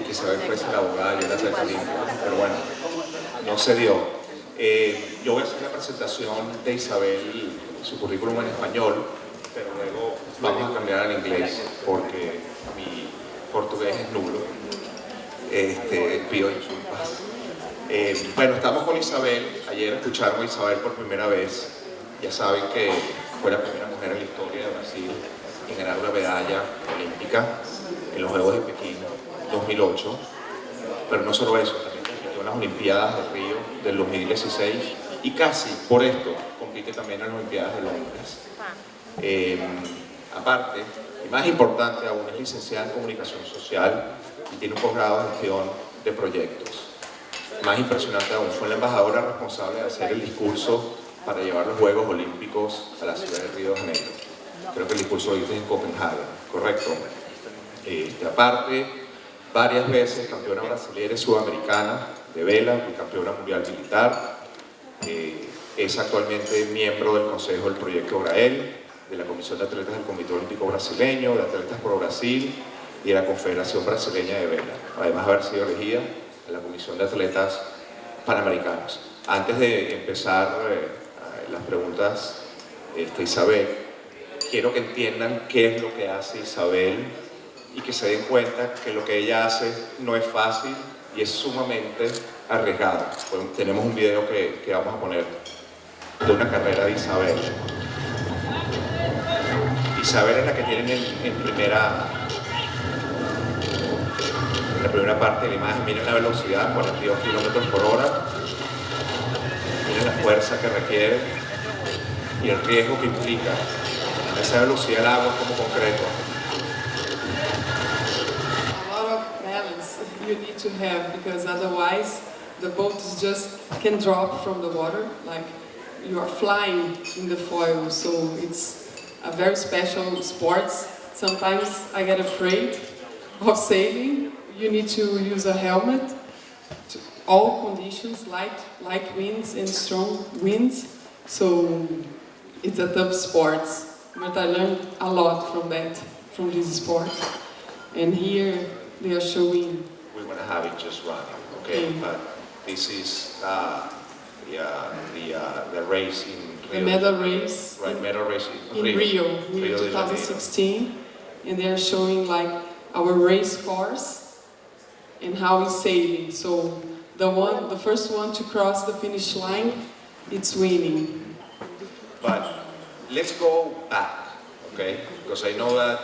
que Isabel fuese la abogada y el atleta olímpico, pero bueno, no se dio. Yo voy a hacer la presentación de Isabel, su currículum en español, pero luego vamos a cambiar al inglés porque mi portugués es nulo. Pido disculpas. Bueno, estamos con Isabel. Ayer escucharon a Isabel por primera vez. Ya saben que fue la primera mujer en la historia de Brasil en ganar una medalla olímpica en los Juegos de Pekín 2008. Pero no solo eso, también compitió en las Olimpiadas de Río del 2016 y casi por esto compite también en las Olimpiadas de Londres. Aparte, y más importante aún, es licenciada en Comunicación Social y tiene un posgrado de gestión de proyectos. Más impresionante aún, fue la embajadora responsable de hacer el discurso para llevar los Juegos Olímpicos a la ciudad de Río de Janeiro. Creo que el discurso lo hizo en Copenhague, ¿correcto? Aparte, varias veces campeona brasileña y sudamericana de vela y campeona mundial militar. Es actualmente miembro del Consejo del Proyecto Grael, de la Comisión de Atletas del Comité Olímpico Brasileño, de Atletas por Brasil y de la Confederación Brasileña de Vela, además de haber sido elegida en la Comisión de Atletas Panamericanos. Antes de empezar las preguntas, Isabel, quiero que entiendan qué es lo que hace Isabel y que se den cuenta que lo que ella hace no es fácil y es sumamente arriesgado. Pues tenemos un video que vamos a poner de una carrera de Isabel. Isabel es la que tienen en la primera parte de la imagen. Miren la velocidad, 42 kilómetros por hora. Miren la fuerza que requiere y el riesgo que implica. Esa velocidad del agua como concreto. A lot of balance you need to have, because otherwise the boat can drop from the water, like you are flying in the foil. So it's a very special sport. Sometimes I get afraid of sailing. You need to use a helmet to all conditions, light winds and strong winds. So it's a tough sport, but I learned a lot from this sport. And here they are showing. We're going to have it just running, okay? But this is the race in Rio. The medal race. Right, medal race in Rio 2016, and they are showing like our race course and how it's sailing. So the first one to cross the finish line, it's winning. But let's go back, okay? Because I know that,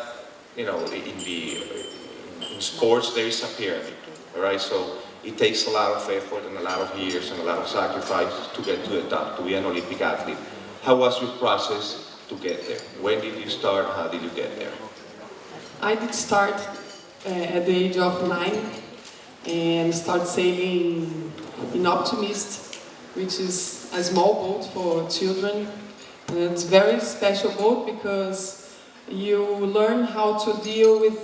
you know, in sports there is a pyramid, all right? So it takes a lot of effort and a lot of years and a lot of sacrifices to get to the top, to be an Olympic athlete. How was your process to get there? When did you start? How did you get there? I did start at the age of 9 and start sailing in Optimist, which is a small boat for children. And it's a very special boat because you learn how to deal with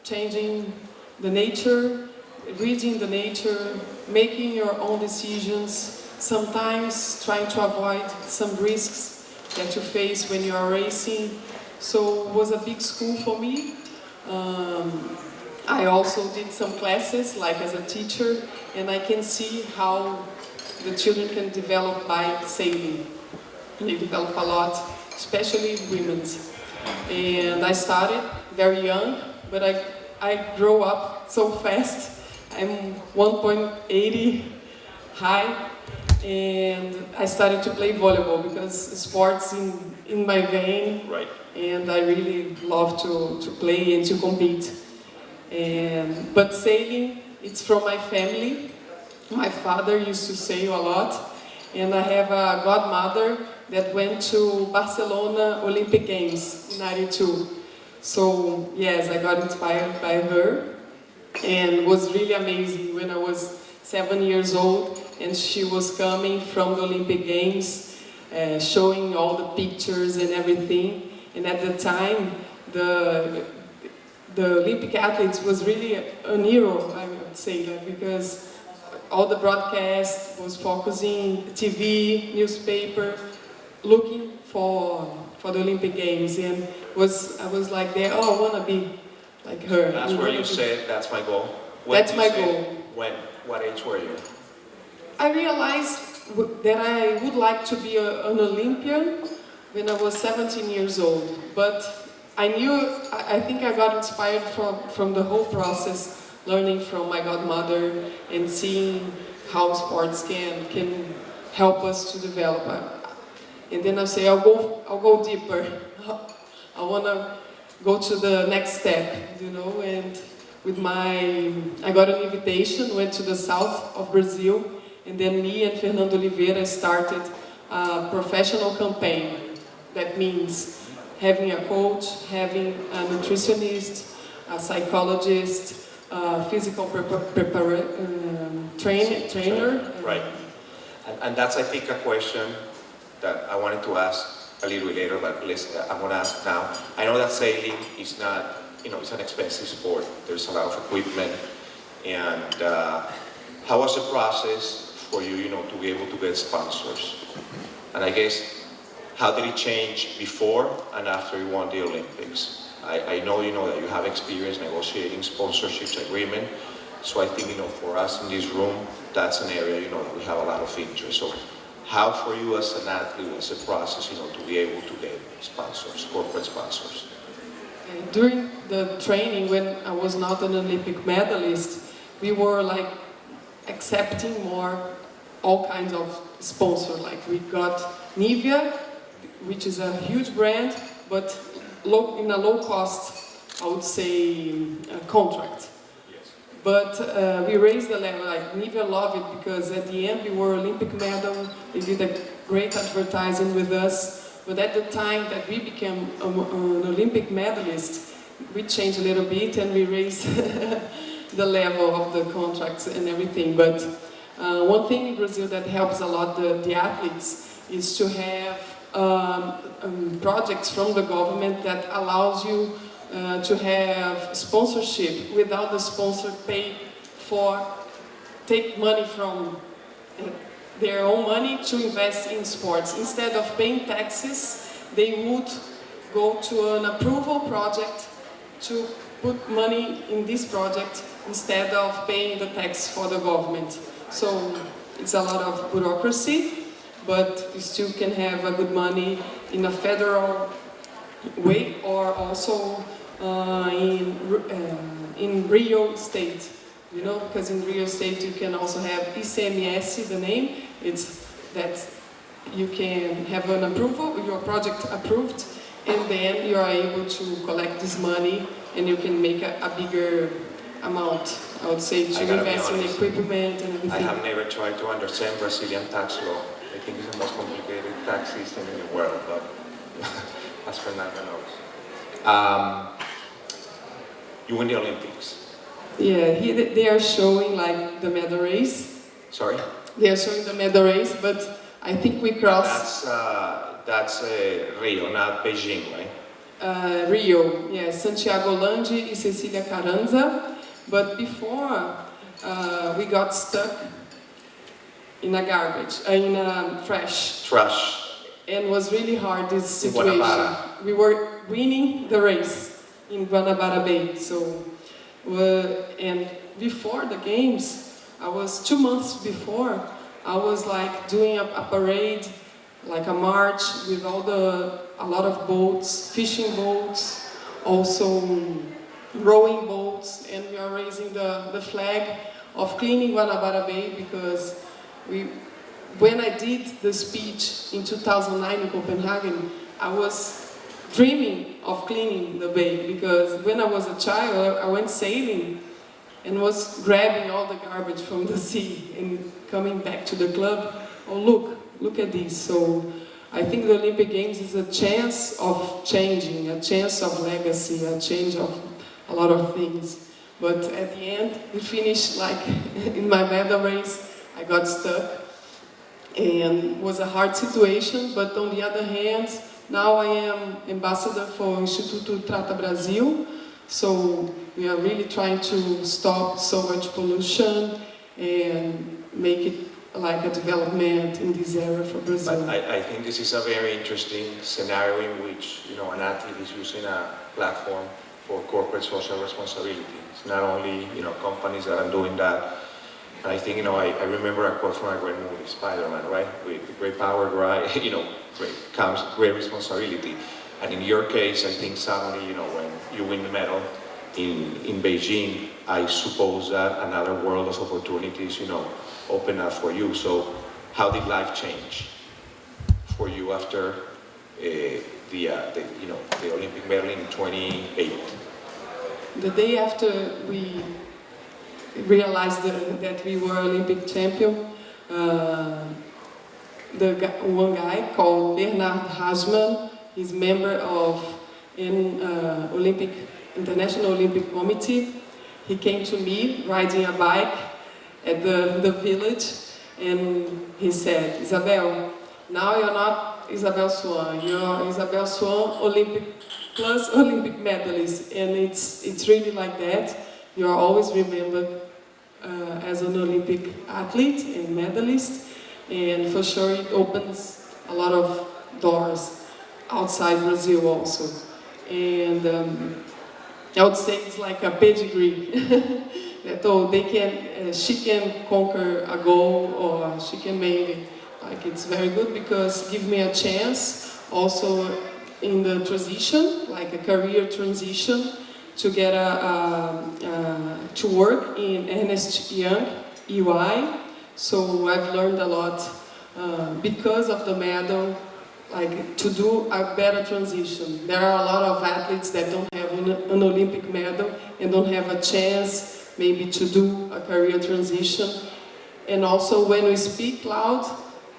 changing the nature, reading the nature, making your own decisions, sometimes trying to avoid some risks that you face when you are racing. So it was a big school for me. I also did some classes, like as a teacher, and I can see how the children can develop by sailing. They develop a lot, especially women's. And I started very young, but I grew up so fast. I'm 1.80 high, and I started to play volleyball because sports in my vein, right. And I really love to play and to compete. But sailing, it's from my family. My father used to sail a lot, and I have a godmother that went to Barcelona Olympic Games in '92. So yes, I got inspired by her, and it was really amazing when I was 7 years old and she was coming from the Olympic Games, showing all the pictures and everything. And at the time, the Olympic athletes was really a hero, I would say, because all the broadcast was focusing, TV, newspaper, looking for the Olympic Games, and I was like, there, oh, I want to be like her. That's where you said, that's my goal? That's my goal. When? What age were you? I realized that I would like to be an Olympian when I was 17 years old, but I think I got inspired from the whole process, learning from my godmother and seeing how sports can help us to develop. And then I say, I'll go deeper. I want to go to the next step, you know, and I got an invitation, went to the south of Brazil, and then me and Fernando Oliveira started a professional campaign. That means having a coach, having a nutritionist, a psychologist, a physical trainer. Right. And that's, I think, a question that I wanted to ask a little bit later, but I'm going to ask now. I know that sailing is not, it's an expensive sport. There's a lot of equipment. And how was the process for you, to be able to get sponsors? And I guess, how did it change before and after you won the Olympics? I know, that you have experience negotiating sponsorships agreement. So I think, for us in this room, that's an area, that we have a lot of interest. So how for you as an athlete was the process, to be able to get sponsors, corporate sponsors? During the training, when I was not an Olympic medalist, we were like accepting more all kinds of sponsors. Like we got Nivea, which is a huge brand, but in a low cost, I would say, contract. Yes. But we raised the level, like Nivea loved it because at the end we were Olympic medal, they did a great advertising with us. But at the time that we became an Olympic medalist, we changed a little bit and we raised the level of the contracts and everything. But one thing in Brazil that helps a lot the athletes is to have projects from the government that allows you to have sponsorship without the sponsor take money from their own money to invest in sports. Instead of paying taxes, they would go to an approval project to put money in this project instead of paying the tax for the government. So it's a lot of bureaucracy, but you still can have a good money in a federal way or also in Rio State. Because in Rio State you can also have ICMS, the name. It's that you can have an approval, your project approved, and then you are able to collect this money and you can make a bigger amount, I would say, to invest in equipment and everything. I have never tried to understand Brazilian tax law. I think it's the most complicated tax system in the world, but as Fernando knows. You win the Olympics. Yeah, they are showing like the medal race. Sorry? They are showing the medal race, but I think we crossed. That's Rio, not Beijing, right? Rio, yeah, Santiago Landi and Cecilia Carranza. But before, we got stuck in a garbage, in a trash. And it was really hard, this situation. We were winning the race in Guanabara Bay. So, and before the games, 2 months before, I was like doing a parade, like a march with a lot of boats, fishing boats, also rowing boats, and we are raising the flag of cleaning Guanabara Bay because when I did the speech in 2009 in Copenhagen, I was dreaming of cleaning the bay because when I was a child, I went sailing and was grabbing all the garbage from the sea and coming back to the club. Oh, look at this. So I think the Olympic Games is a chance of changing, a chance of legacy, a change of a lot of things. But at the end, we finished like in my medal race, I got stuck. And it was a hard situation, but on the other hand, now I am ambassador for Instituto Trata Brasil. So we are really trying to stop so much pollution and make it like a development in this area for Brazil. But I think this is a very interesting scenario in which an athlete is using a platform for corporate social responsibility. It's not only, companies that are doing that. And I think, I remember a quote from a great movie, Spider-Man, right? With great power, comes great responsibility. And in your case, I think suddenly, when you win the medal in Beijing, I suppose that another world of opportunities, open up for you. So how did life change for you after the Olympic medal in 28? The day after we realized that we were Olympic champion, one guy called Bernard Hasman, he's member of International Olympic Committee. He came to me riding a bike at the village, and he said, "Isabel, now you're not Isabel SWAN, you're Isabel SWAN Olympic plus Olympic medalist, and it's really like that. You're always remembered as an Olympic athlete and medalist, and for sure it opens a lot of doors outside Brazil also. And I would say it's like a pedigree that she can conquer a goal, or she can make it. Like, it's very good because give me a chance also in the transition, like a career transition, to get to work in Ernst Young, EY. So I've learned a lot because of the medal, like to do a better transition. There are a lot of athletes that don't have an Olympic medal and don't have a chance maybe to do a career transition. And also when we speak loud,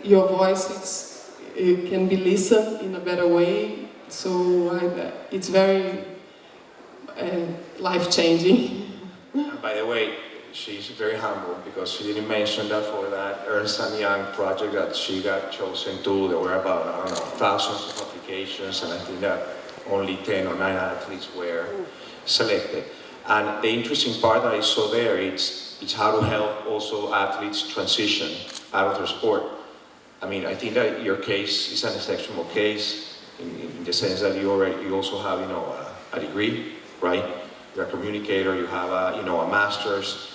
your voice it can be listened in a better way. So it's very life-changing. And by the way, she's very humble because she didn't mention that for that Ernst & Young project that she got chosen to. There were about, I don't know, thousands of applications, and I think that only 10 or 9 athletes were selected. And the interesting part that I saw there, it's how to help also athletes transition out of their sport. I mean, I think that your case is an exceptional case in the sense that you also have, a degree, right? You're a communicator, you have a master's.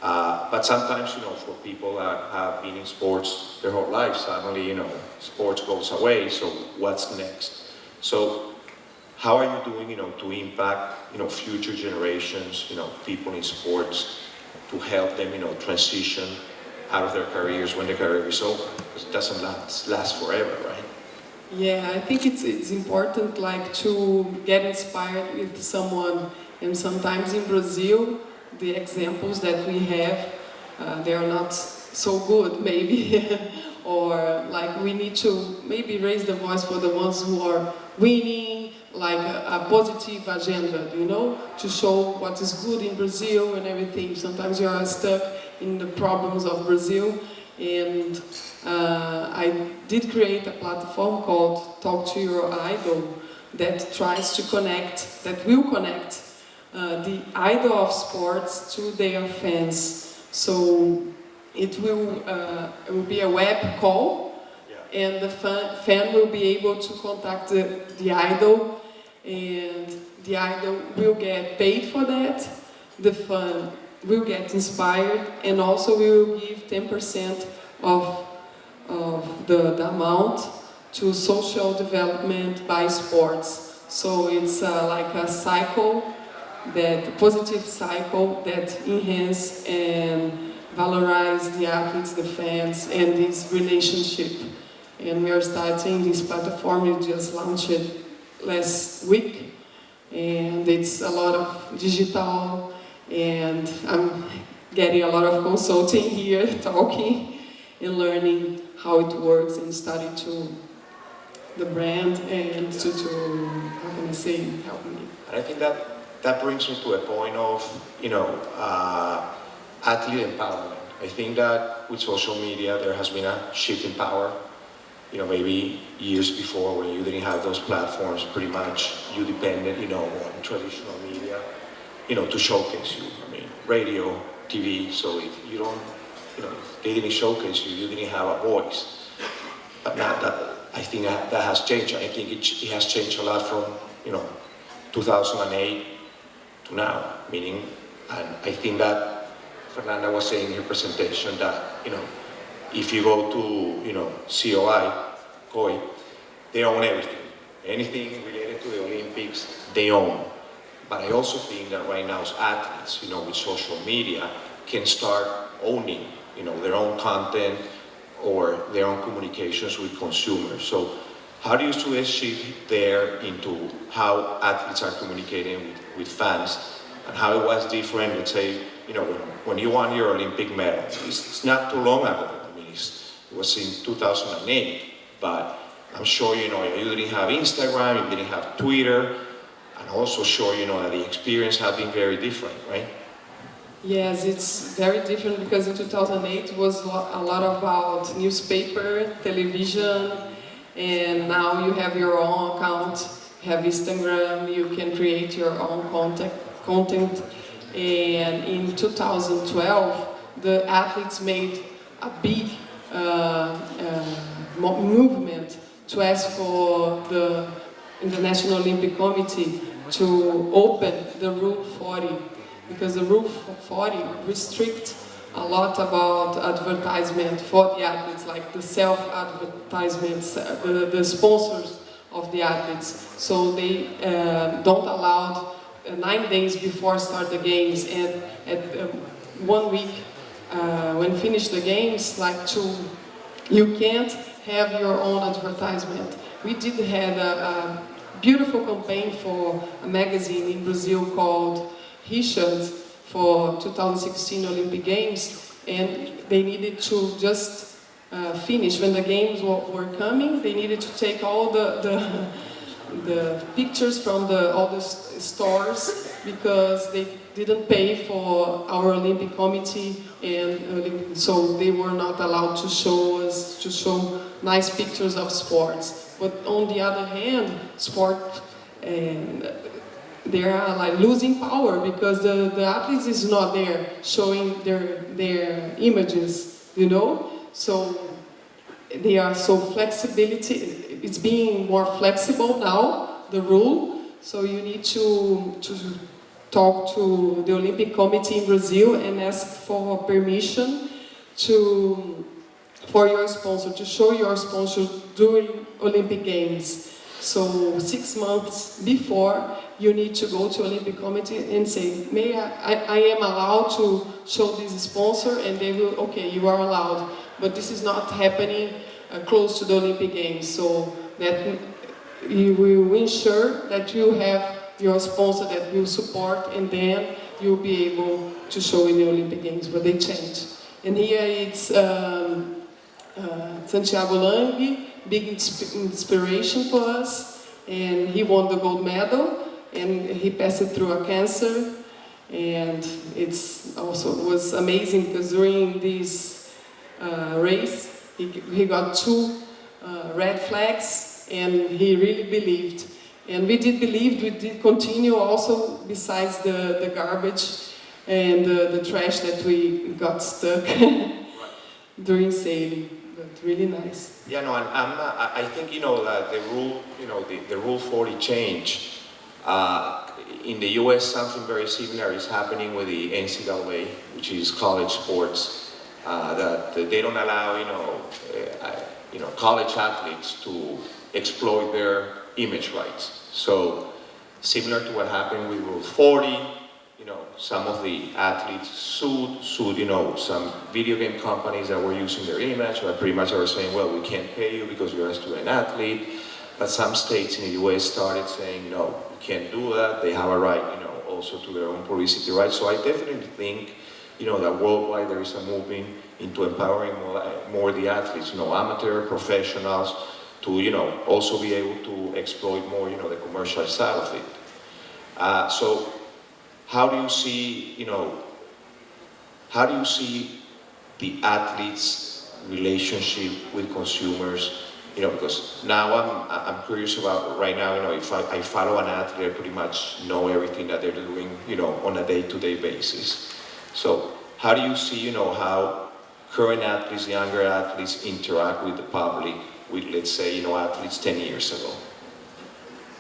But sometimes, for people that have been in sports their whole life, suddenly, sports goes away, so what's next? So how are you doing, to impact, future generations, people in sports, to help them, transition out of their careers when their career is over? Because it doesn't last forever, right? Yeah, I think it's important, like, to get inspired with someone. And sometimes in Brazil, the examples that we have, they are not so good, maybe. Or like we need to maybe raise the voice for the ones who are winning, like a positive agenda, to show what is good in Brazil and everything. Sometimes you are stuck in the problems of Brazil. And I did create a platform called Talk to Your Idol that tries to connect, that will connect the idol of sports to their fans. So it will be a web call, and the fan will be able to contact the idol, and the idol will get paid for that. The fan will get inspired, and also we will give 10% of the amount to social development by sports. So it's like a cycle, that positive cycle that enhance and valorize the athletes, the fans, and this relationship. And we are starting this platform. We just launched it last week, and it's a lot of digital, and I'm getting a lot of consulting here, talking and learning how it works, and study to the brand and to how can I say, help me. And I think that brings me to a point of, athlete empowerment. I think that with social media there has been a shift in power. Maybe years before, when you didn't have those platforms, pretty much you depended, on traditional media, to showcase you. I mean, radio, TV, so if you don't, if they didn't showcase you, you didn't have a voice. But now I think that has changed. I think it has changed a lot from, 2008 to now, meaning, and I think that Fernanda was saying in her presentation that, if you go to, COI, they own everything. Anything related to the Olympics, they own. But I also think that right now athletes, with social media, can start owning, their own content or their own communications with consumers. So how do you see a shift there into how athletes are communicating with fans, and how it was different, let's say, when you won your Olympic medal? It's not too long ago. I mean, it was in 2008, but I'm sure, you didn't have Instagram, you didn't have Twitter, and also sure, that the experience has been very different, right? Yes, it's very different because in 2008 it was a lot about newspaper, television, and now you have your own account, you have Instagram, you can create your own content. And in 2012, the athletes made a big movement to ask for the International Olympic Committee to open the Rule 40, because the Rule 40 restricts a lot about advertisement for the athletes, like the self-advertisements, the sponsors of the athletes. So they don't allow 9 days before start the games, and at 1 week when finish the games, you can't have your own advertisement. We did have a beautiful campaign for a magazine in Brazil called FISCHER for 2016 Olympic Games, and they needed to just finish when the games were coming. They needed to take all the pictures from all the stores, because they didn't pay for our Olympic committee, and so they were not allowed to show nice pictures of sports. But on the other hand, sport, they are like losing power, because the athletes is not there showing their images, So they are so flexibility. It's being more flexible now, the rule. So you need to talk to the Olympic Committee in Brazil and ask for permission for your sponsor, to show your sponsor during Olympic Games. So 6 months before, you need to go to Olympic Committee and say, I am allowed to show this sponsor, and they will, okay, you are allowed. But this is not happening close to the Olympic Games, so that you will ensure that you have your sponsor that will support, and then you'll be able to show in the Olympic Games, but they change. And here it's Santiago Lang, big inspiration for us, and he won the gold medal, and he passed through a cancer, and it's also was amazing because during this race he got 2 red flags, and he really believed. And we did believe, we did continue also, besides the garbage and the trash that we got stuck during sailing. But really nice. Yeah, no, and I think, that the rule, the Rule 40 change, in the US something very similar is happening with the NCAA, which is college sports, that they don't allow, college athletes to exploit their image rights. So, similar to what happened with Rule 40, some of the athletes sued, some video game companies that were using their image, or pretty much are saying, well, we can't pay you because you're a student athlete. But some states in the US started saying, no, you can't do that. They have a right, also to their own publicity rights. So I definitely think, that worldwide there is a movement into empowering more the athletes, amateur, professionals, to, also be able to exploit more, the commercial side of it. So how do you see, the athletes' relationship with consumers? Because now I'm curious about right now, if I follow an athlete, I pretty much know everything that they're doing, on a day-to-day basis. So how do you see, how current athletes, younger athletes interact with the public, with, let's say, athletes 10 years ago?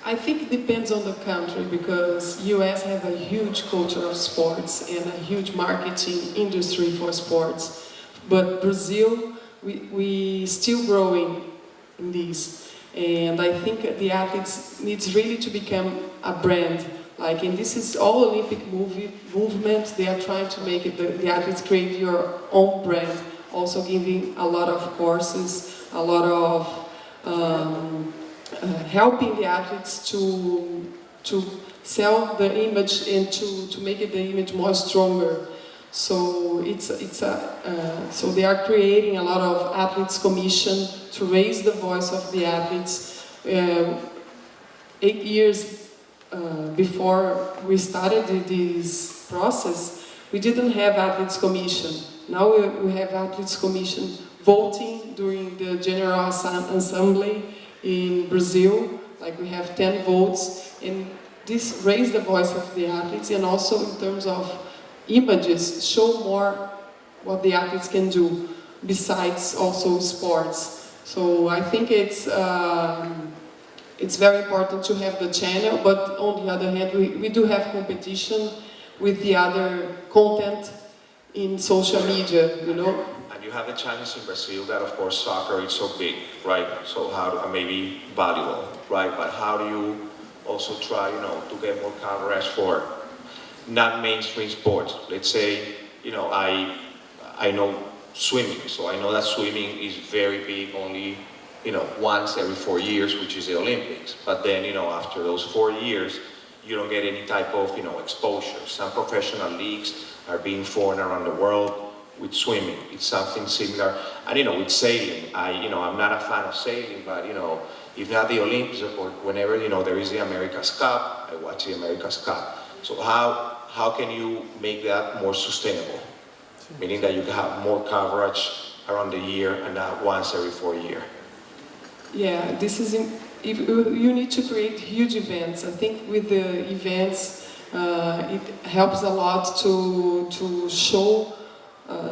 I think it depends on the country, because US have a huge culture of sports and a huge marketing industry for sports. But Brazil, we still growing in this. And I think the athletes needs really to become a brand. Like, and this is all Olympic movement, they are trying to make it, the athletes create your own brand, also giving a lot of courses, a lot of helping the athletes to sell the image and to make it the image more stronger. So so they are creating a lot of athletes commission to raise the voice of the athletes. 8 years before we started this process, we didn't have athletes commission. Now we have athletes commission voting during the General Assembly in Brazil. Like, we have 10 votes, and this raised the voice of the athletes, and also in terms of images, show more what the athletes can do, besides also sports. So I think it's very important to have the channel, but on the other hand, we do have competition with the other content in social media, you know. And you have the challenge in Brazil that, of course, soccer is so big, right? So maybe volleyball, right? But how do you also try, you know, to get more coverage for non-mainstream sports? Let's say, you know, I know swimming, so I know that swimming is very big only, you know, once every 4 years, which is the Olympics. But then, you know, after those 4 years, you don't get any type of, you know, exposure. Some professional leagues are being formed around the world with swimming. It's something similar. And, you know, with sailing, I'm not a fan of sailing, but, you know, if not the Olympics, or whenever, you know, there is the America's Cup, I watch the America's Cup. So how can you make that more sustainable? Meaning that you can have more coverage around the year and not once every 4 years. Yeah, this is, if you need to create huge events. I think with the events, it helps a lot to show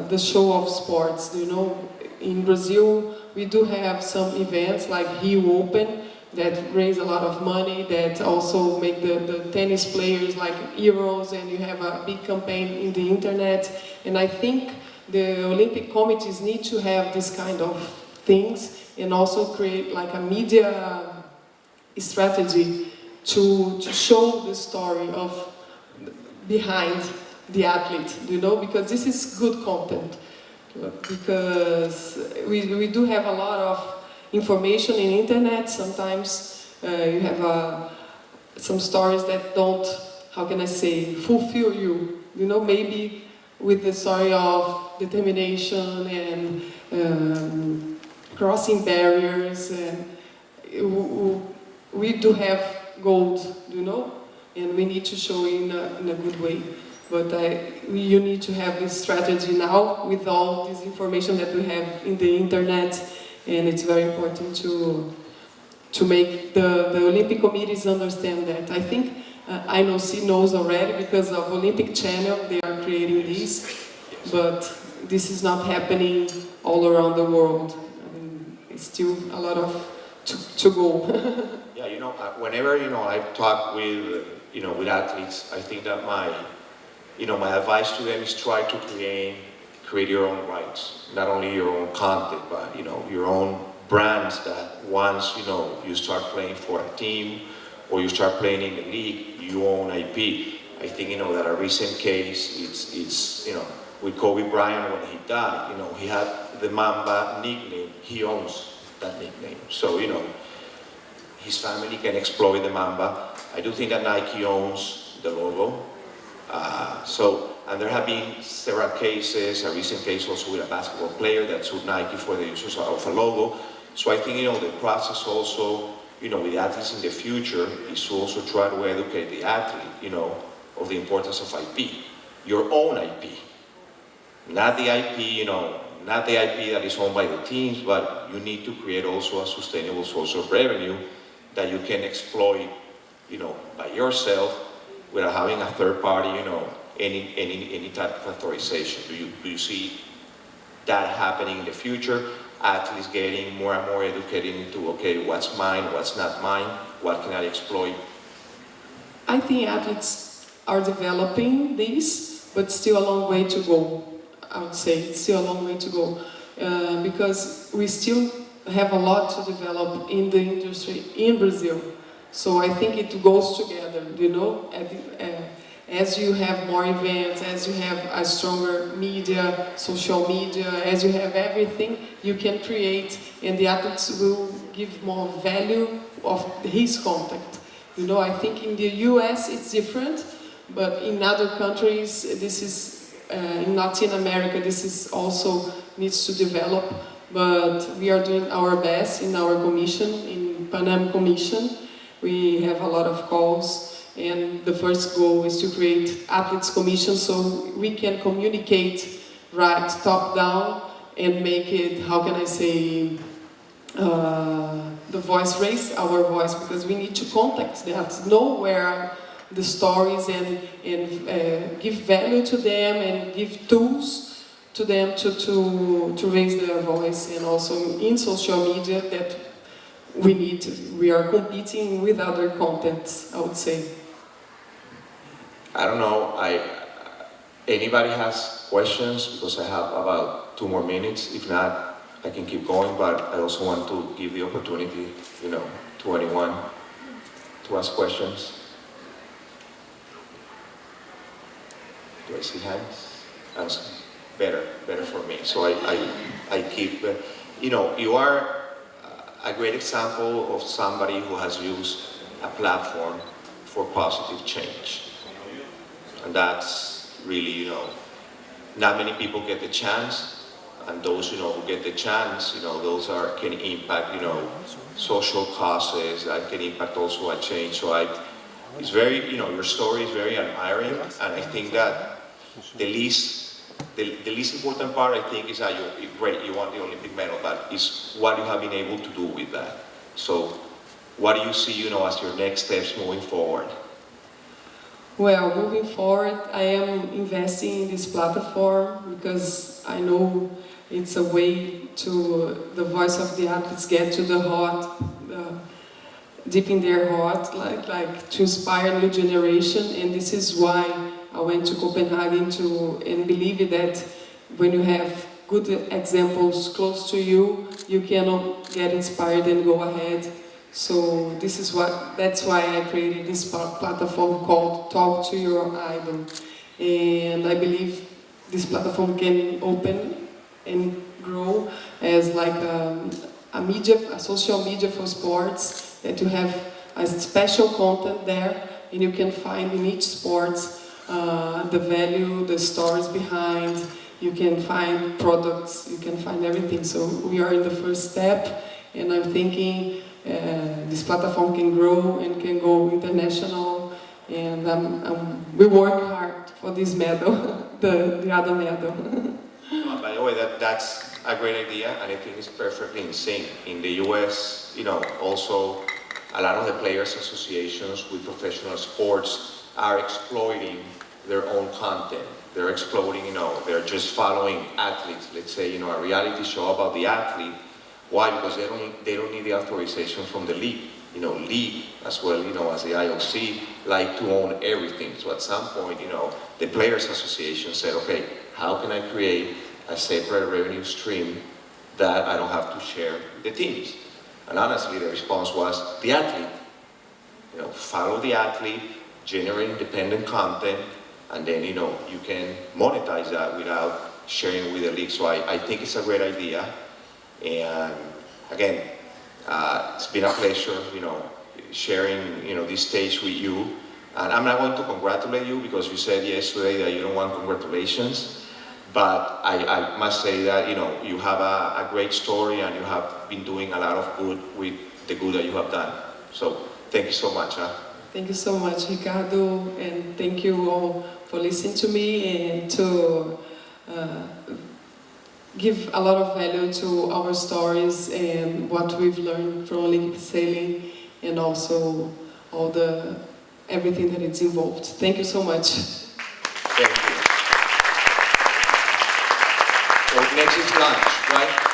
the show of sports. You know, in Brazil, we do have some events like Rio Open that raise a lot of money, that also make the tennis players like heroes, and you have a big campaign in the internet. And I think the Olympic committees need to have this kind of things, and also create like a media strategy to show the story of behind the athlete, you know, because this is good content. Because we do have a lot of information in internet. Sometimes you have some stories that don't, how can I say, fulfill you, you know, maybe with the story of determination and crossing barriers, and we do have gold, you know, and we need to show in a good way. But you need to have this strategy now with all this information that we have in the internet, and it's very important to make the Olympic committees understand that. I think INOC knows already because of Olympic Channel, they are creating this, but this is not happening all around the world. I mean, it's still a lot of to go. Yeah, you know, whenever, you know, I talk with, you know, with athletes, I think that my advice to them is try to create your own rights, not only your own content, but, you know, your own brands, that once, you know, you start playing for a team or you start playing in the league, you own IP. I think, you know, that a recent case, it's you know, with Kobe Bryant when he died, you know, he had the Mamba nickname, he owns that nickname. So, you know, his family can exploit the Mamba. I do think that Nike owns the logo. And there have been several cases, a recent case also with a basketball player that sued Nike for the use of a logo. So I think, you know, the process also, you know, with athletes in the future is to also try to educate the athlete, you know, of the importance of IP. Your own IP. Not the IP, you know, not the IP that is owned by the teams, but you need to create also a sustainable source of revenue that you can exploit, you know, by yourself, without having a third party, you know, any type of authorization. Do you see that happening in the future? Athletes getting more and more educated into, okay, what's mine, what's not mine, what can I exploit? I think athletes are developing this, but still a long way to go. I would say it's still a long way to go because we still have a lot to develop in the industry in Brazil. So I think it goes together, you know. As you have more events, as you have a stronger media, social media, as you have everything, you can create, and the athletes will give more value of his contact. You know, I think in the US it's different, but in other countries, this is, in Latin America, this is also needs to develop, but we are doing our best in our commission, in Pan Am Commission. We have a lot of calls. And the first goal is to create athletes commission so we can communicate right top down and make it, how can I say, the voice, raise our voice, because we need to contact them, know where are the stories and give value to them and give tools to them to raise their voice, and also in social media that we are competing with other contents, I would say. I don't know, anybody has questions? Because I have about 2 more minutes. If not, I can keep going, but I also want to give the opportunity, you know, to anyone to ask questions. Do I see hands? That's better for me. So I keep, you know, you are a great example of somebody who has used a platform for positive change. And that's really, you know, not many people get the chance, and those, you know, who get the chance, you know, those can impact, you know, social causes, that can impact also a change. So it's very, you know, your story is very admiring, and I think that the least important part, I think, is that great, you won the Olympic medal, but it's what you have been able to do with that. So what do you see, you know, as your next steps moving forward? Well, moving forward, I am investing in this platform because I know it's a way to the voice of the athletes get to the heart, deep in their heart, like to inspire new generation. And this is why I went to Copenhagen and believe that when you have good examples close to you, you can get inspired and go ahead. So that's why I created this platform called Talk to Your Idol. And I believe this platform can open and grow as like a social media for sports, that you have a special content there, and you can find in each sport the value, the stories behind. You can find products, you can find everything. So we are in the first step, and I'm thinking this platform can grow and can go international, and we work hard for this medal, the other medal. By the way, that's a great idea, and I think it's perfectly in sync. In the US, you know, also a lot of the players' associations with professional sports are exploiting their own content. They're exploiting, you know, they're just following athletes. Let's say, you know, a reality show about the athlete. Why? Because they don't need the authorization from the league. You know, league as well, you know, as the IOC, like to own everything. So at some point, you know, the Players Association said, okay, how can I create a separate revenue stream that I don't have to share with the teams? And honestly, the response was the athlete. You know, follow the athlete, generate independent content, and then, you know, you can monetize that without sharing with the league. So I think it's a great idea. And again, it's been a pleasure, you know, sharing, you know, this stage with you. And I'm not going to congratulate you because you said yesterday that you don't want congratulations. But I must say that, you know, you have a great story, and you have been doing a lot of good with the good that you have done. So thank you so much. Thank you so much, Ricardo, and thank you all for listening to me and to give a lot of value to our stories and what we've learned from Olympic sailing, and also everything that is involved. Thank you so much. Thank you. So next is lunch, right?